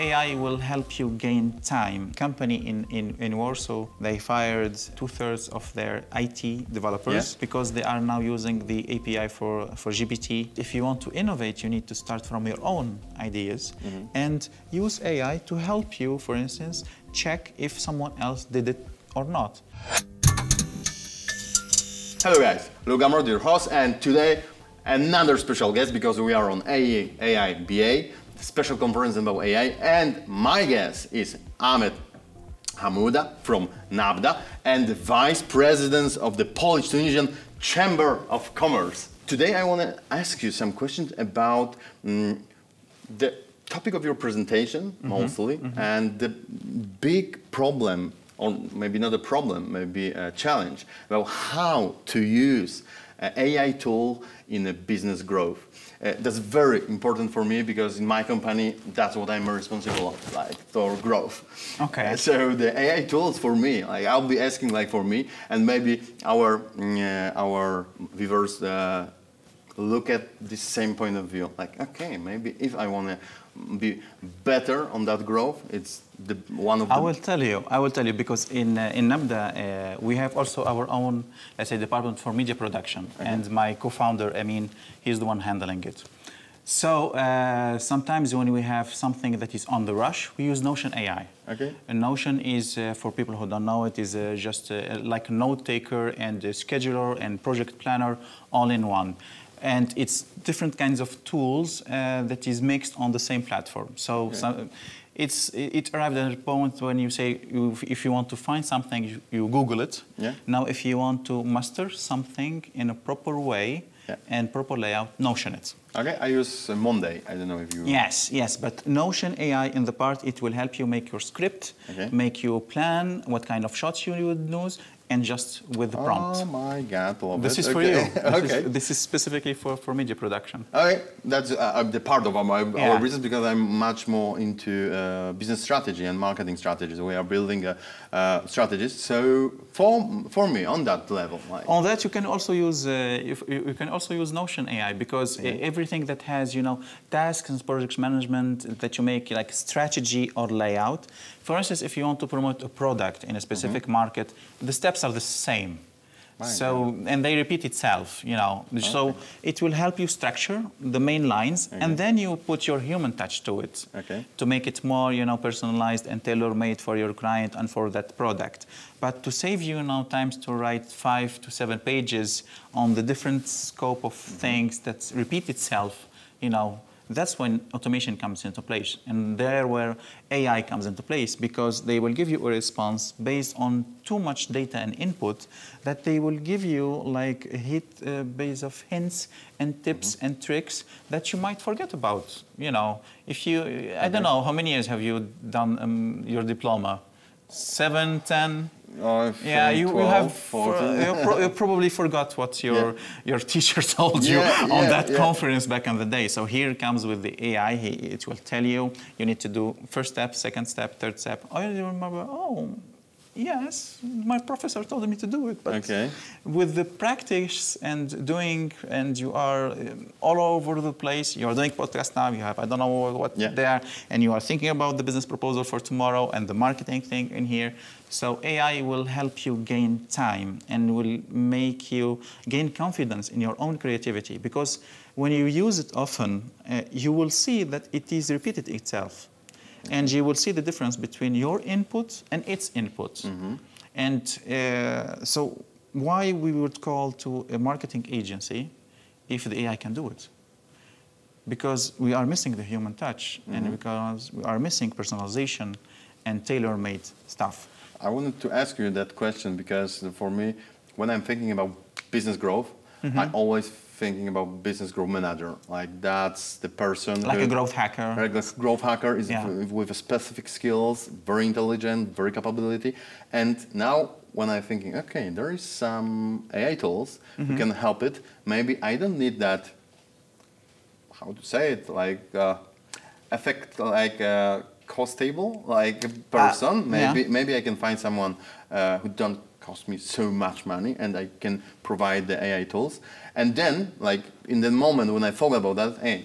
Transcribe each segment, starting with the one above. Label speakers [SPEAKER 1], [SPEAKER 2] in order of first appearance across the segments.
[SPEAKER 1] AI will help you gain time. Company in Warsaw, they fired 2/3 of their IT developers because they are now using the API for GPT. If you want to innovate, you need to start from your own ideas and use AI to help you, for instance, check if someone else did it or not.
[SPEAKER 2] Hello guys, Gamrot, your host, and today another special guest because we are on AI BA, special conference about AI, and my guest is Ahmed Hamouda from NABDA and the Vice President of the Polish-Tunisian Chamber of Commerce. Today I want to ask you some questions about the topic of your presentation, mostly, and the big problem, or maybe not a problem, maybe a challenge, about how to use an AI tool in a business growth. That's very important for me because in my company, that's what I'm responsible of, like for growth.
[SPEAKER 1] Okay.
[SPEAKER 2] So the AI tools for me, like I'll be asking like for me, and maybe our viewers look at the same point of view. Like, okay, maybe if I want to be better on that growth, it's the one of the...
[SPEAKER 1] I will tell you because in NABDA we have also our own, let's say, department for media production, and my co-founder, I mean, he's the one handling it. So sometimes when we have something that is on the rush, we use Notion AI.
[SPEAKER 2] Okay.
[SPEAKER 1] And Notion is, for people who don't know it, is just like a note taker and a scheduler and project planner all in one. And it's different kinds of tools that is mixed on the same platform. So, it arrived at a point when you say, if you want to find something, you Google it. Yeah. Now, if you want to master something in a proper way and proper layout, Notion it.
[SPEAKER 2] Okay, I use Monday. I don't know if you...
[SPEAKER 1] Yes, but Notion AI in the part, it will help you make your script, make you plan what kind of shots you would use, and just with the prompt.
[SPEAKER 2] Oh my God, love
[SPEAKER 1] this
[SPEAKER 2] it.
[SPEAKER 1] is for you. This is specifically for media production.
[SPEAKER 2] Okay, that's the part of our business because I'm much more into business strategy and marketing strategies. We are building strategies. So for me, on that level, like...
[SPEAKER 1] on that you can also use Notion AI because everything that has tasks and project management that you make like strategy or layout. For instance, if you want to promote a product in a specific market, the steps are the same. So, and they repeat itself, So it will help you structure the main lines, and then you put your human touch to it to make it more, personalized and tailor-made for your client and for that product. But to save you times to write 5 to 7 pages on the different scope of things that repeat itself, that's when automation comes into place. And there where AI comes into place, because they will give you a response based on too much data and input that they will give you like a base of hints and tips and tricks that you might forget about. If you, I don't know, how many years have you done your diploma? 7, 10? Yeah, you 12, have you probably forgot what your teacher told you on that conference back in the day. So here comes with the AI. It will tell you need to do first step, second step, third step. Oh, you remember? Oh, yes, my professor told me to do it. But with the practice and doing, and you are all over the place. You are doing podcast now. You have I don't know what there, and you are thinking about the business proposal for tomorrow and the marketing thing in here. So AI will help you gain time and will make you gain confidence in your own creativity, because when you use it often, you will see that it is repeated itself. And you will see the difference between your input and its input. And so why we would call to a marketing agency if the AI can do it? Because we are missing the human touch, and because we are missing personalization and tailor-made stuff.
[SPEAKER 2] I wanted to ask you that question because for me, when I'm thinking about business growth, I always thinking about business growth manager. Like that's the person
[SPEAKER 1] like a growth hacker.
[SPEAKER 2] Like a growth hacker is with a specific skills, very intelligent, very capability. And now when I'm thinking, okay, there is some AI tools who can help it. Maybe I don't need that. How to say it? Like effect, like cost table, like person. Maybe I can find someone who don't cost me so much money, and I can provide the AI tools. And then, like in the moment when I thought about that, hey,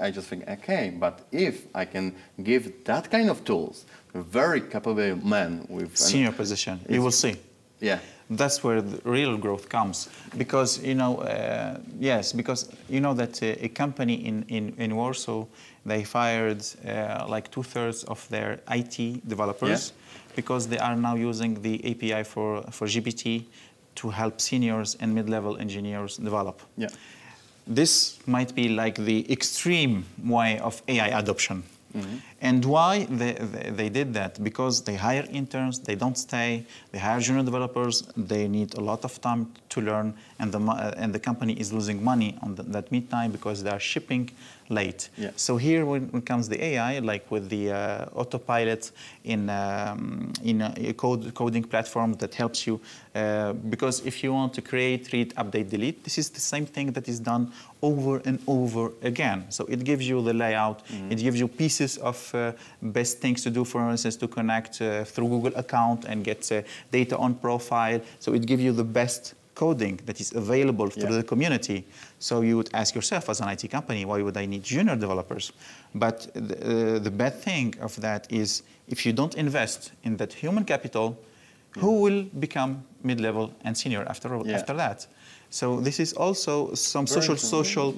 [SPEAKER 2] I just think, okay, but if I can give that kind of tools to a very capable man with
[SPEAKER 1] senior position, you will see.
[SPEAKER 2] Yeah.
[SPEAKER 1] That's where the real growth comes, because yes, because you know that a company in Warsaw, they fired like 2/3 of their IT developers, because they are now using the API for GPT to help seniors and mid-level engineers develop.
[SPEAKER 2] Yeah.
[SPEAKER 1] This might be like the extreme way of AI adoption. And why they did that? Because they hire interns, they don't stay, they hire junior developers, they need a lot of time to learn, and the company is losing money on that meantime because they are shipping late.
[SPEAKER 2] Yeah.
[SPEAKER 1] So here when comes the AI, like with the autopilot in a coding platform that helps you, because if you want to create, read, update, delete, this is the same thing that is done over and over again. So it gives you the layout, it gives you pieces of best things to do, for instance, to connect through Google account and get data on profile. So it gives you the best coding that is available to the community. So you would ask yourself as an IT company, why would I need junior developers? But the bad thing of that is if you don't invest in that human capital, who will become mid-level and senior after that? So this is also some social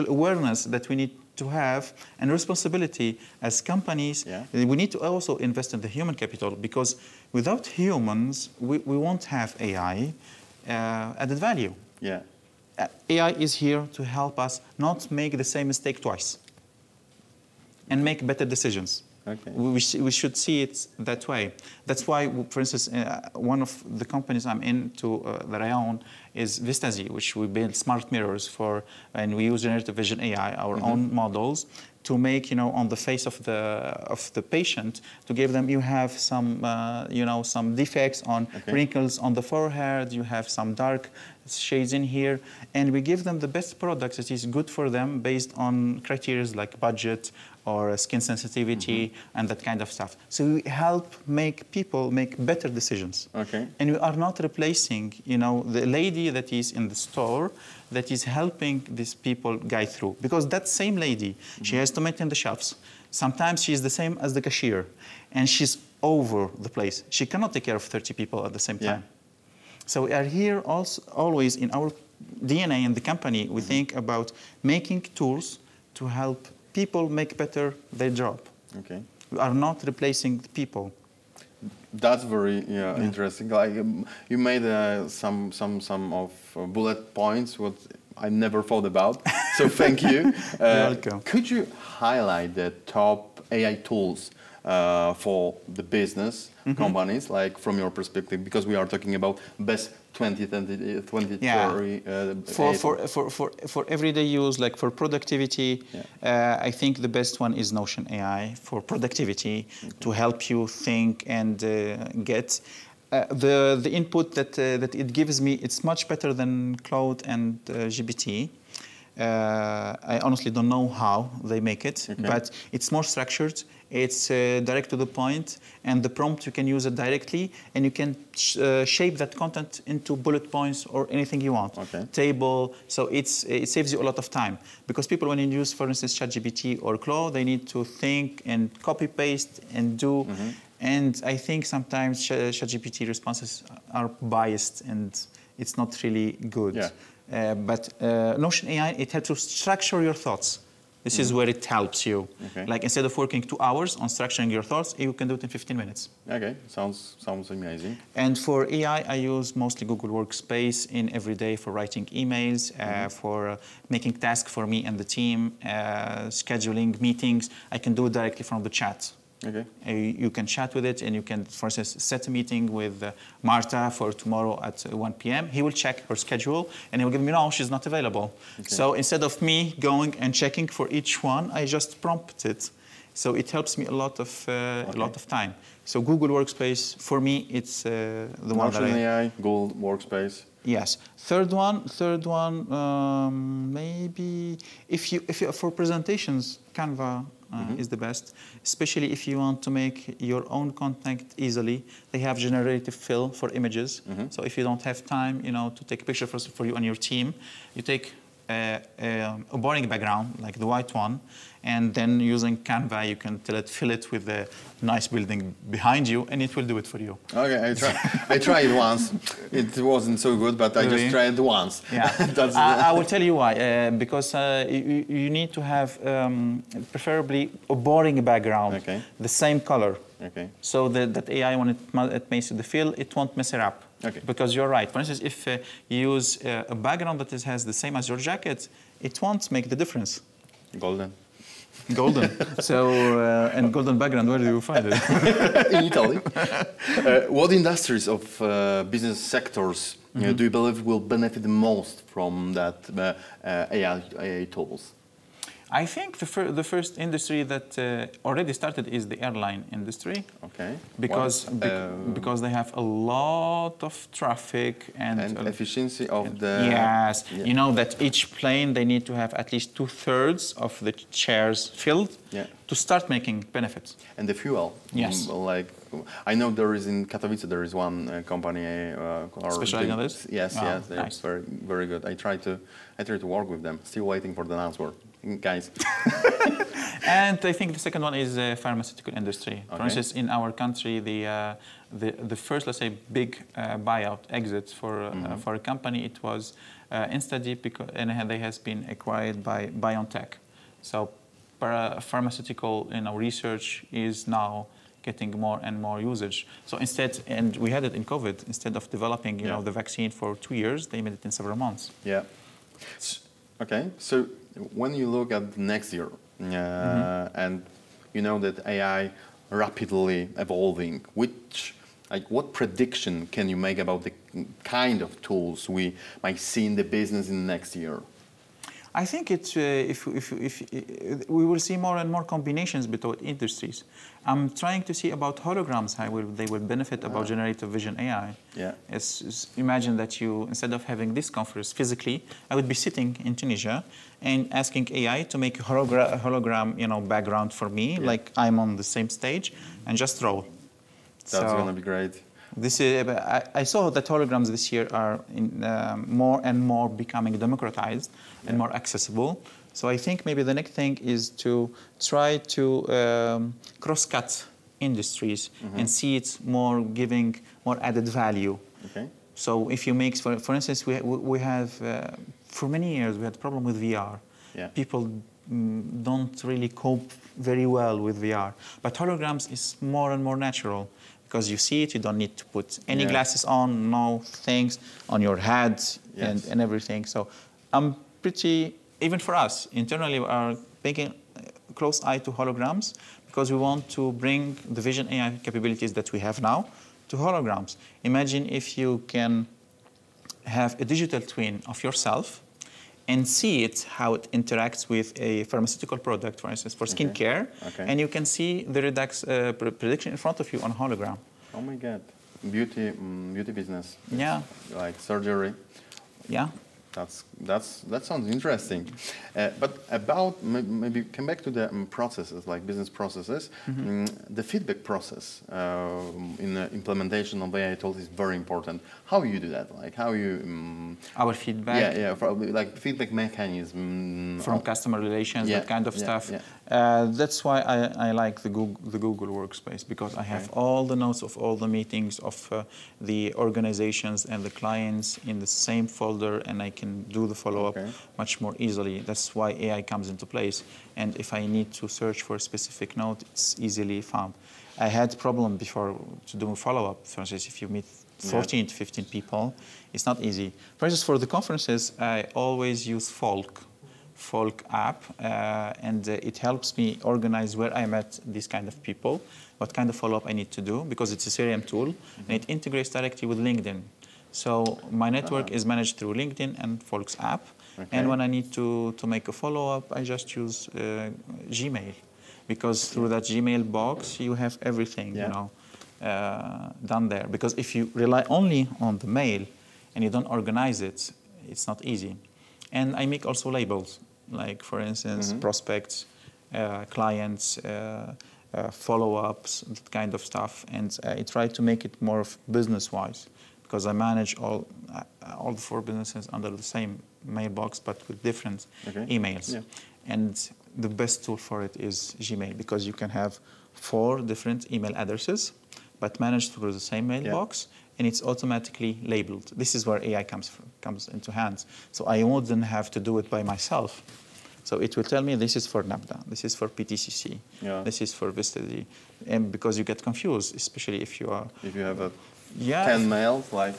[SPEAKER 1] awareness that we need to have, and responsibility as companies. We need to also invest in the human capital, because without humans, we won't have AI added value.
[SPEAKER 2] Yeah.
[SPEAKER 1] AI is here to help us not make the same mistake twice and make better decisions.
[SPEAKER 2] Okay.
[SPEAKER 1] We should see it that way. That's why, for instance, one of the companies I'm into that I own is Vistazy, which we build smart mirrors for, and we use generative vision AI, our own models, to make, on the face of the patient, to give them, you have some, some defects on wrinkles on the forehead, you have some dark shades in here, and we give them the best products that is good for them based on criteria like budget or skin sensitivity and that kind of stuff. So we help make people make better decisions.
[SPEAKER 2] Okay.
[SPEAKER 1] And we are not replacing, the lady that is in the store that is helping these people guide through. Because that same lady, she has to maintain the shelves. Sometimes she's the same as the cashier, and she's over the place. She cannot take care of 30 people at the same time. So we are here also, always in our DNA in the company, we think about making tools to help people make better their job. Okay. We are not replacing the people.
[SPEAKER 2] That's very interesting. Like you made some of bullet points what I never thought about. So thank you.
[SPEAKER 1] You're welcome.
[SPEAKER 2] Could you highlight the top AI tools for the business companies, like from your perspective, because we are talking about best 2020
[SPEAKER 1] for everyday use, like for productivity, I think the best one is Notion AI for productivity, to help you think and get the input that it gives me. It's much better than Claud and GPT. I honestly don't know how they make it, but it's more structured, it's direct to the point, and the prompt, you can use it directly, and you can shape that content into bullet points or anything you want. Table, so it saves you a lot of time. Because people, when you use, for instance, ChatGPT or Claude, they need to think and copy-paste and do. And I think sometimes ChatGPT responses are biased, and it's not really good. But Notion AI, it helps you structure your thoughts. This is where it helps you. Like instead of working 2 hours on structuring your thoughts, you can do it in 15 minutes.
[SPEAKER 2] Okay, sounds amazing.
[SPEAKER 1] And for AI, I use mostly Google Workspace in every day for writing emails, for making tasks for me and the team, scheduling meetings. I can do it directly from the chat. You can chat with it, and you can, for instance, set a meeting with Marta for tomorrow at 1 p.m. He will check her schedule, and he will give me, no, she's not available. So instead of me going and checking for each one, I just prompt it. So it helps me a lot of time. So Google Workspace, for me, it's the one that
[SPEAKER 2] AI, Google Workspace.
[SPEAKER 1] Yes. Third one, maybe if you for presentations, Canva is the best, especially if you want to make your own content easily. They have generative fill for images. So if you don't have time, to take a picture for you and your team, you take a boring background, like the white one, and then using Canva, you can fill it with a nice building behind you, and it will do it for you.
[SPEAKER 2] Okay, I tried it once. It wasn't so good, but I just tried it once.
[SPEAKER 1] Yeah, I will tell you why. Because you need to have preferably a boring background, the same color.
[SPEAKER 2] Okay.
[SPEAKER 1] So that AI, when it makes the fill, it won't mess it up.
[SPEAKER 2] Okay.
[SPEAKER 1] Because you're right. For instance, if you use a background that has the same as your jacket, it won't make the difference.
[SPEAKER 2] Golden.
[SPEAKER 1] Golden. So, and golden background, where do you find it?
[SPEAKER 2] In Italy. What industries of business sectors do you believe will benefit the most from that AI tools?
[SPEAKER 1] I think the first industry that already started is the airline industry.
[SPEAKER 2] Okay.
[SPEAKER 1] Because they have a lot of traffic and
[SPEAKER 2] efficiency of the...
[SPEAKER 1] Yes. Yeah. You know that each plane, they need to have at least 2/3 of the chairs filled to start making benefits.
[SPEAKER 2] And the fuel.
[SPEAKER 1] Yes.
[SPEAKER 2] Like, I know there is in Katowice, there is one company...
[SPEAKER 1] specializing on this?
[SPEAKER 2] Yes,
[SPEAKER 1] wow,
[SPEAKER 2] yes. They're
[SPEAKER 1] nice.
[SPEAKER 2] very, very good. I try to work with them. Still waiting for the answer. Guys.
[SPEAKER 1] And I think the second one is the pharmaceutical industry.
[SPEAKER 2] Okay.
[SPEAKER 1] For instance, in our country, the first, let's say, big buyout exit for a company, it was InstaDeep, and they has been acquired by BioNTech. So pharmaceutical research is now getting more and more usage. So instead, and we had it in COVID, instead of developing the vaccine for 2 years, they made it in several months.
[SPEAKER 2] Yeah. Okay, so when you look at next year, and you know that AI rapidly evolving, what prediction can you make about the kind of tools we might see in the business in the next year?
[SPEAKER 1] I think it's if we will see more and more combinations between industries. I'm trying to see about holograms, how they will benefit about generative vision AI.
[SPEAKER 2] Yeah.
[SPEAKER 1] Imagine that you, instead of having this conference physically, I would be sitting in Tunisia and asking AI to make a hologram, background for me, like I'm on the same stage, and just roll.
[SPEAKER 2] That's gonna be great.
[SPEAKER 1] This is, I saw that holograms this year are more and more becoming democratized and more accessible. So I think maybe the next thing is to try to cross-cut industries and see it more giving more added value.
[SPEAKER 2] Okay.
[SPEAKER 1] So if you make, for instance, we have, for many years, we had a problem with VR.
[SPEAKER 2] Yeah.
[SPEAKER 1] People don't really cope very well with VR. But holograms is more and more natural. Because you see it, you don't need to put any glasses on, no things on your head and everything. So I'm pretty, even for us, internally we are taking a close eye to holograms because we want to bring the vision AI capabilities that we have now to holograms. Imagine if you can have a digital twin of yourself and see it, how it interacts with a pharmaceutical product, for instance, for skincare, and you can see the prediction in front of you on hologram.
[SPEAKER 2] Oh my God, beauty business.
[SPEAKER 1] Yeah.
[SPEAKER 2] Like surgery.
[SPEAKER 1] Yeah.
[SPEAKER 2] That sounds interesting. But about, maybe come back to the processes, like business processes. The feedback process in the implementation of AI tools is very important. How you do that? Like how you...
[SPEAKER 1] Our feedback?
[SPEAKER 2] Yeah, probably like feedback mechanism.
[SPEAKER 1] From customer relations, that kind of stuff. That's why I like the Google Workspace, because I have all the notes of all the meetings of the organizations and the clients in the same folder, and I can do the follow-up much more easily. That's why AI comes into place. And if I need to search for a specific note, it's easily found. I had problem before to do a follow-up. For instance, if you meet 14 to 15 people, it's not easy. For instance, for the conferences, I always use Folk app, and it helps me organize where I met these kind of people, what kind of follow-up I need to do, because it's a CRM tool, and it integrates directly with LinkedIn. So my network is managed through LinkedIn and Folk's app, and when I need to make a follow-up, I just use Gmail, because through that Gmail box, you have everything, done there. Because if you rely only on the mail and you don't organize it, it's not easy. And I make also labels, like for instance, prospects, clients, follow-ups, that kind of stuff. And I try to make it more of business-wise, because I manage all the 4 businesses under the same mailbox, but with different emails. Yeah. And the best tool for it is Gmail, because you can have 4 different email addresses, but managed through the same mailbox, and it's automatically labeled. This is where AI comes into hands. So I wouldn't have to do it by myself. So it will tell me this is for NABDA, this is for PTCC, this is for Vistadi, and because you get confused, especially if you are... If you have
[SPEAKER 2] 10 mails, like,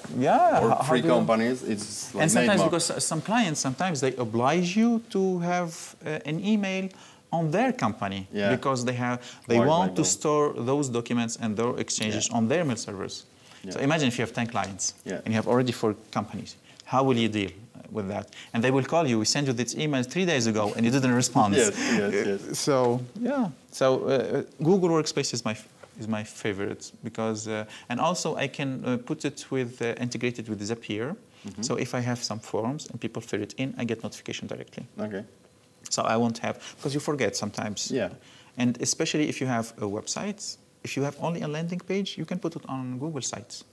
[SPEAKER 2] or 3 companies, it's like...
[SPEAKER 1] And sometimes, because some clients, sometimes they oblige you to have an email on their company, because they want to store those documents and their exchanges on their mail servers. So imagine if you have 10 clients and you have already 4 companies. How will you deal with that? And they will call you. We sent you this email 3 days ago, and you didn't respond. So Google Workspace is my favorite, because and also I can put it with integrated with Zapier. So if I have some forms and people fill it in, I get notification directly. So I won't have, because you forget sometimes. And especially if you have a website, if you have only a landing page, you can put it on Google Sites,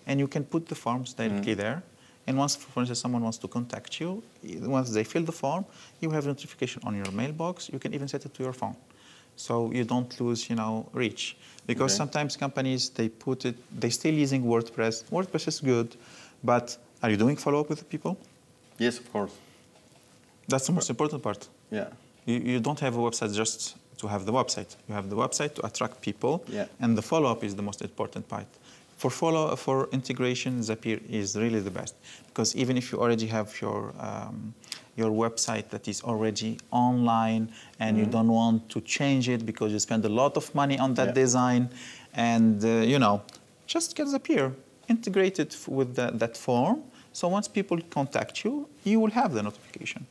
[SPEAKER 1] and you can put the forms directly there. And once, for instance, someone wants to contact you, once they fill the form, you have a notification on your mailbox. You can even set it to your phone, so you don't lose, reach. Because sometimes companies, they're still using WordPress. WordPress is good, but are you doing follow-up with the people?
[SPEAKER 2] Yes, of course.
[SPEAKER 1] That's the most important part. You don't have a website just to have the website. You have the website to attract people, and the follow-up is the most important part. For integration, Zapier is really the best, because even if you already have your website that is already online and you don't want to change it because you spend a lot of money on that design, and just get Zapier, integrate it with that form. So once people contact you, you will have the notification.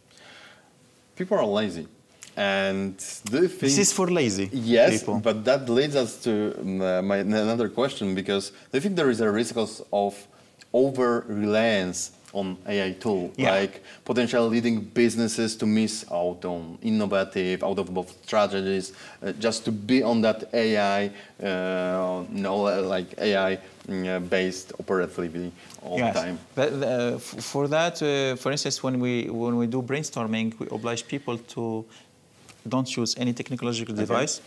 [SPEAKER 1] People are lazy. And do you think... This is for lazy people.
[SPEAKER 2] But that leads us to another question, because do you think there is a risk of over-reliance on AI tool, like potentially leading businesses to miss out on innovative, out-of-the-box strategies, just to be on that AI, like AI-based operatively all the time?
[SPEAKER 1] But, for that, for instance, when we do brainstorming, we oblige people to don't use any technological device,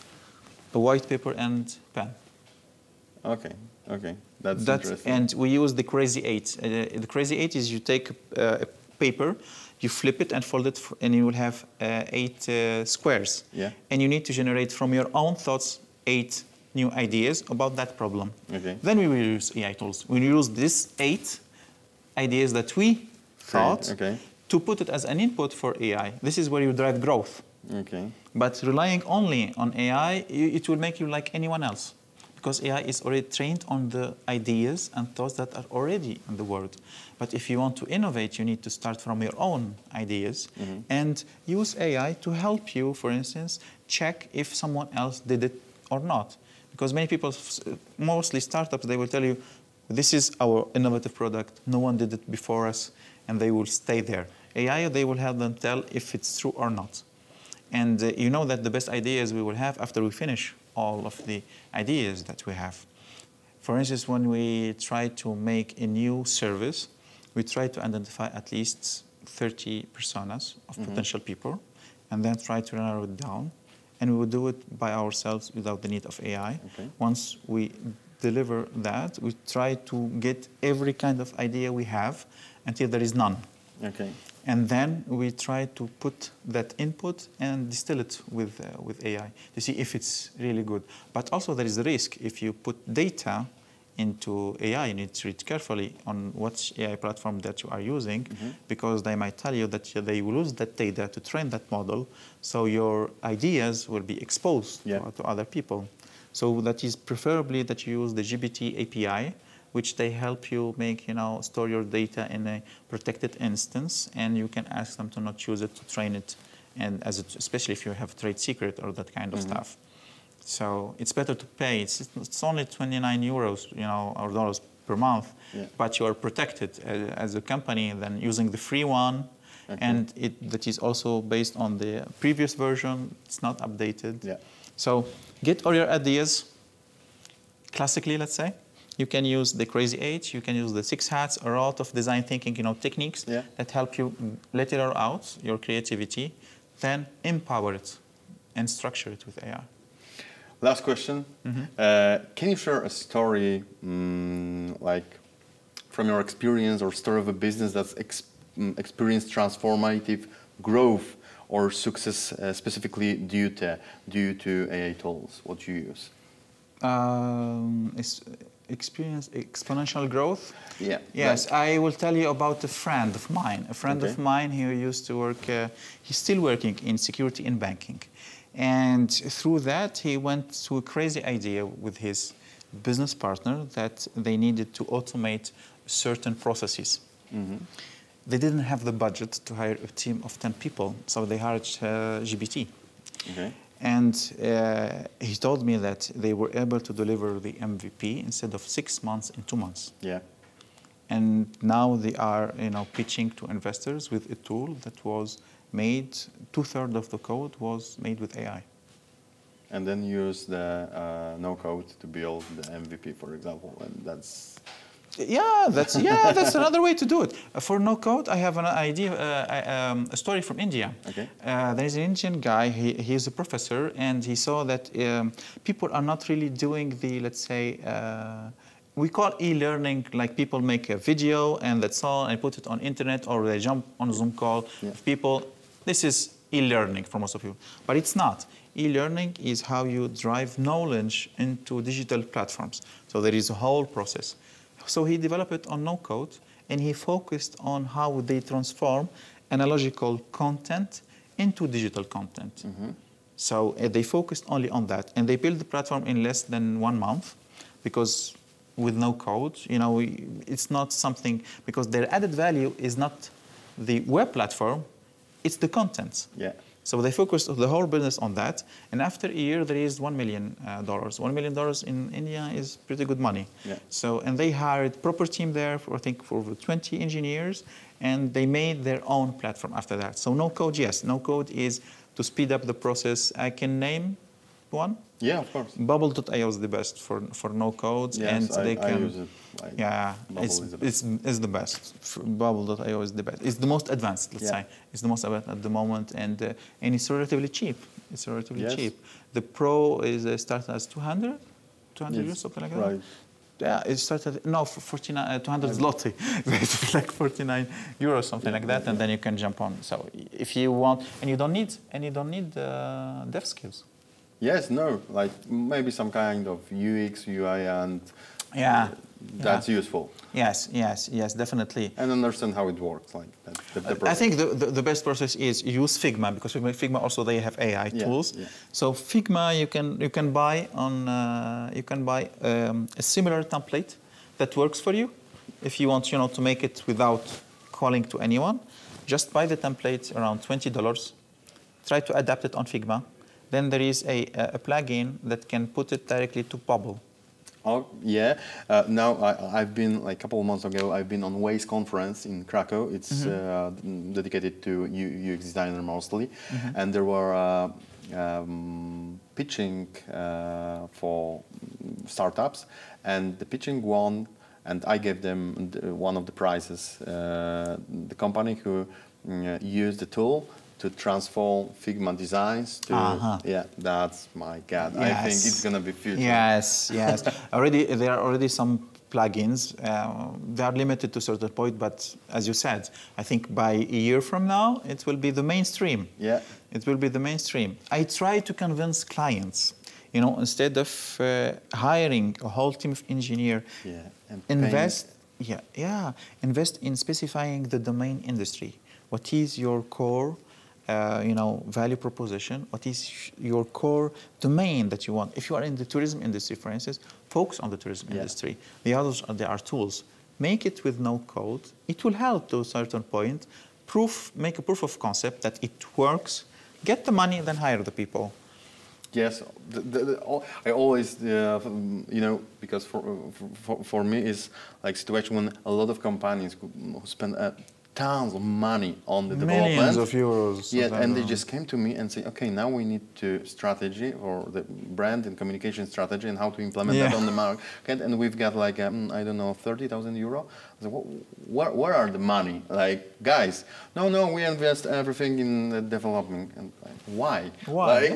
[SPEAKER 1] a white paper and pen. That's interesting. And we use the Crazy 8. The Crazy 8 is you take a paper, you flip it and fold it, and you will have 8 squares. And you need to generate from your own thoughts 8 new ideas about that problem. Then we will use AI tools. We will use these 8 ideas that we thought to put it as an input for AI. This is where you drive growth. But relying only on AI, it will make you like anyone else, because AI is already trained on the ideas and thoughts that are already in the world. But if you want to innovate, you need to start from your own ideas and use AI to help you, for instance, check if someone else did it or not. Because many people, mostly startups, they will tell you, this is our innovative product, no one did it before us, and they will stay there. AI, they will have them tell if it's true or not. And you know that the best ideas we will have after we finish all of the ideas that we have. For instance, when we try to make a new service, we try to identify at least 30 personas of potential people, and then try to narrow it down. And we will do it by ourselves without the need of AI. Once we deliver that, we try to get every kind of idea we have until there is none. And then we try to put that input and distill it with AI to see if it's really good. But also there is a risk if you put data into AI, you need to read carefully on what AI platform that you are using, because they might tell you that they will use that data to train that model, so your ideas will be exposed to other people. So that is preferably that you use the GPT API, which they help you make, store your data in a protected instance, and you can ask them to not use it to train it, and especially if you have trade secret or that kind of stuff. So it's better to pay. It's only 29 euros, or dollars per month, but you are protected as a company than using the free one, and that is also based on the previous version. It's not updated.
[SPEAKER 2] Yeah.
[SPEAKER 1] So get all your ideas. Classically, let's say, you can use the Crazy 8, you can use the 6 hats, a lot of design thinking, techniques that help you let it all out, your creativity, then empower it and structure it with AI.
[SPEAKER 2] Last question. Can you share a story, like from your experience or story of a business that's experienced transformative growth or success specifically due to AI tools, what you use?
[SPEAKER 1] Experience exponential growth?
[SPEAKER 2] Yeah.
[SPEAKER 1] Yes, I will tell you about a friend of mine. A friend of mine, he used to work, he's still working in security and banking. And through that, he went to a crazy idea with his business partner that they needed to automate certain processes. They didn't have the budget to hire a team of 10 people, so they hired GPT. And he told me that they were able to deliver the MVP instead of 6 months in 2 months.
[SPEAKER 2] Yeah.
[SPEAKER 1] And now they are, pitching to investors with a tool that was made, 2/3 of the code was made with AI.
[SPEAKER 2] And then use the no code to build the MVP, for example, and that's. That's another way to do it. For no code, I have an idea, a story from India. There is an Indian guy, he's a professor, and he saw that people are not really doing the, let's say, we call e-learning, like people make a video and that's all, and put it on internet, or they jump on a Zoom call with people. This is e-learning for most of you, but it's not. E-learning is how you drive knowledge into digital platforms. So there is a whole process. So he developed it on no code, and he focused on how they transform analogical content into digital content. So they focused only on that, and they built the platform in less than 1 month, because with no code, it's not something, because their added value is not the web platform, it's the content. So they focused the whole business on that, and after a year, there is $1 million. $1 million in India is pretty good money. So, and they hired proper team there for, I think, for over 20 engineers, and they made their own platform after that. So no code, yes, no code is to speed up the process. I can name one. Yeah, of course.
[SPEAKER 1] Bubble.io is the best for no code, and they can.
[SPEAKER 2] I use it.
[SPEAKER 1] It's the best. Bubble.io is the best. It's the most advanced, let's say. It's the most advanced at the moment, and it's relatively cheap. It's relatively cheap. The Pro is started as 200 euros, something like that. Yeah, it started for 200 zloty, like 49 euros, something like that, and then you can jump on. So if you want, and you don't need dev skills.
[SPEAKER 2] Yes, no, like maybe some kind of UX, UI, and that's useful.
[SPEAKER 1] Yes, definitely.
[SPEAKER 2] And understand how it works, like the
[SPEAKER 1] I think the best process is use Figma, because Figma also they have AI tools. So Figma you can buy on a similar template that works for you. If you want to make it without calling to anyone, just buy the template around $20. Try to adapt it on Figma. Then there is a plugin that can put it directly to Bubble.
[SPEAKER 2] Oh, yeah. Now, I've been, like a couple of months ago, I've been on Waze conference in Krakow. It's dedicated to UX designer mostly. And there were pitching for startups. And the pitching won, and I gave them one of the prizes. The company who used the tool to transform Figma designs to, that's my God. I think it's going to be future. Yes.
[SPEAKER 1] There are already some plugins. They are limited to a certain point, but as you said, I think by a year from now, it will be the mainstream. It will be the mainstream. I try to convince clients, instead of hiring a whole team of engineers, invest in specifying the domain industry. What is your core value proposition? What is your core domain that you want? If you are in the tourism industry, for instance, focus on the tourism industry. The others, there are tools. Make it with no code. It will help to a certain point. Make a proof of concept that it works. Get the money, then hire the people.
[SPEAKER 2] Yes, I always, because for me it's like situation when a lot of companies who spend tons of money on the development.
[SPEAKER 1] Millions of euros.
[SPEAKER 2] Yeah, and they just came to me and say, okay, now we need to strategy or the brand and communication strategy and how to implement that on the market. And we've got like, I don't know, 30,000 euro. I said, where are the money? Like, guys, no, we invest everything in development. And like, why? Like,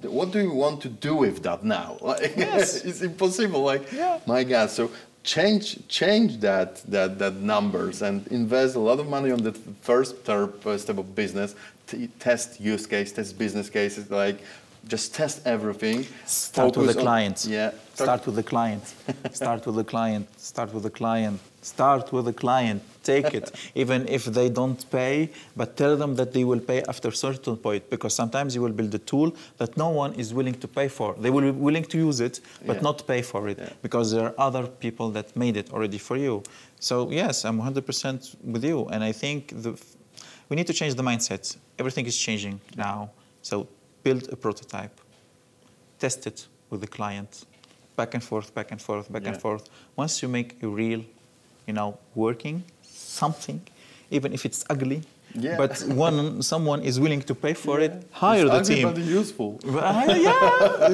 [SPEAKER 2] what do you want to do with that now? Like, it's impossible. Like, my God. So change that numbers and invest a lot of money on the first step of business. Test use case, test business cases, like just test everything.
[SPEAKER 1] Start with the client.
[SPEAKER 2] Yeah.
[SPEAKER 1] Start with the client. Start with the client. Start with the client. Start with the client. Take it, even if they don't pay, but tell them that they will pay after a certain point, because sometimes you will build a tool that no one is willing to pay for. They will be willing to use it, but not pay for it, because there are other people that made it already for you. So yes, I'm 100% with you, and I think we need to change the mindset. Everything is changing now, so build a prototype, test it with the client, back and forth, back and forth, back and forth. Once you make a real, working something, even if it's ugly, but someone is willing to pay for it, hire the team.
[SPEAKER 2] But it's useful.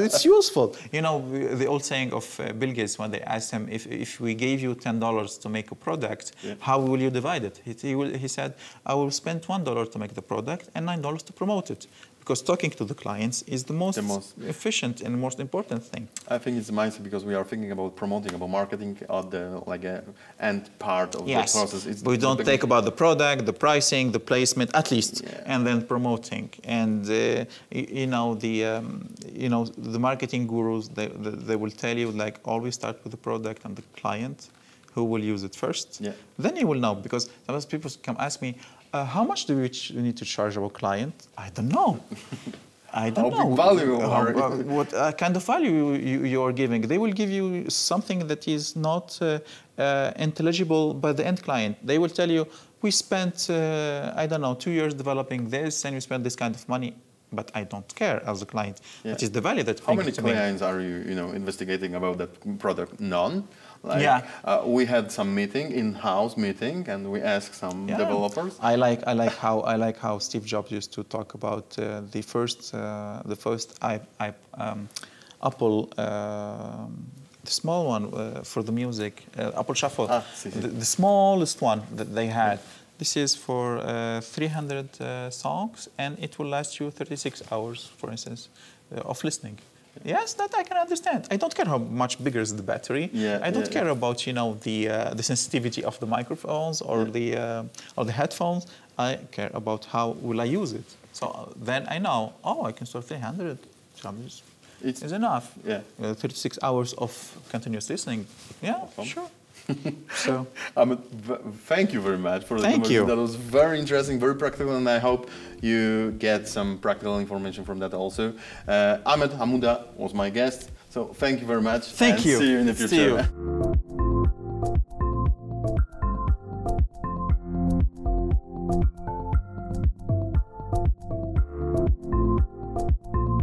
[SPEAKER 1] It's useful. The old saying of Bill Gates, when they asked him, if we gave you $10 to make a product, how will you divide it? He said, I will spend $1 to make the product and $9 to promote it. Because talking to the clients is the most efficient and most important thing. I
[SPEAKER 2] think it's the mindset, because we are thinking about promoting, about marketing at the end part of the process.
[SPEAKER 1] We don't think about the product, the pricing, the placement, at least, and then promoting. And the marketing gurus, they will tell you, like, always start with the product and the client who will use it first. Then you will know, because sometimes people come ask me, how much do we need to charge our client? I don't know. I don't know.
[SPEAKER 2] Value
[SPEAKER 1] what kind of value you are giving. They will give you something that is not intelligible by the end client. They will tell you, we spent, I don't know, 2 years developing this, and we spent this kind of money. But I don't care as a client. That is the value that.
[SPEAKER 2] How many clients are you, investigating about that product? None. Like, we had some in-house meeting, and we asked some developers.
[SPEAKER 1] I like how Steve Jobs used to talk about the first Apple, the small one for the music, Apple Shuffle, the smallest one that they had. This is for 300 songs, and it will last you 36 hours, for instance, of listening. Yes, that I can understand. I don't care how much bigger is the battery. I don't care about the sensitivity of the microphones or the headphones. I care about how will I use it. So then I know, I can store 300. It's enough. 36 hours of continuous listening. Sure. So,
[SPEAKER 2] thank you very much for the conversation. That was very interesting, very practical, and I hope you get some practical information from that also. Ahmed Hamuda was my guest, so thank you very much.
[SPEAKER 1] Thank you.
[SPEAKER 2] See you in the future.
[SPEAKER 1] See you.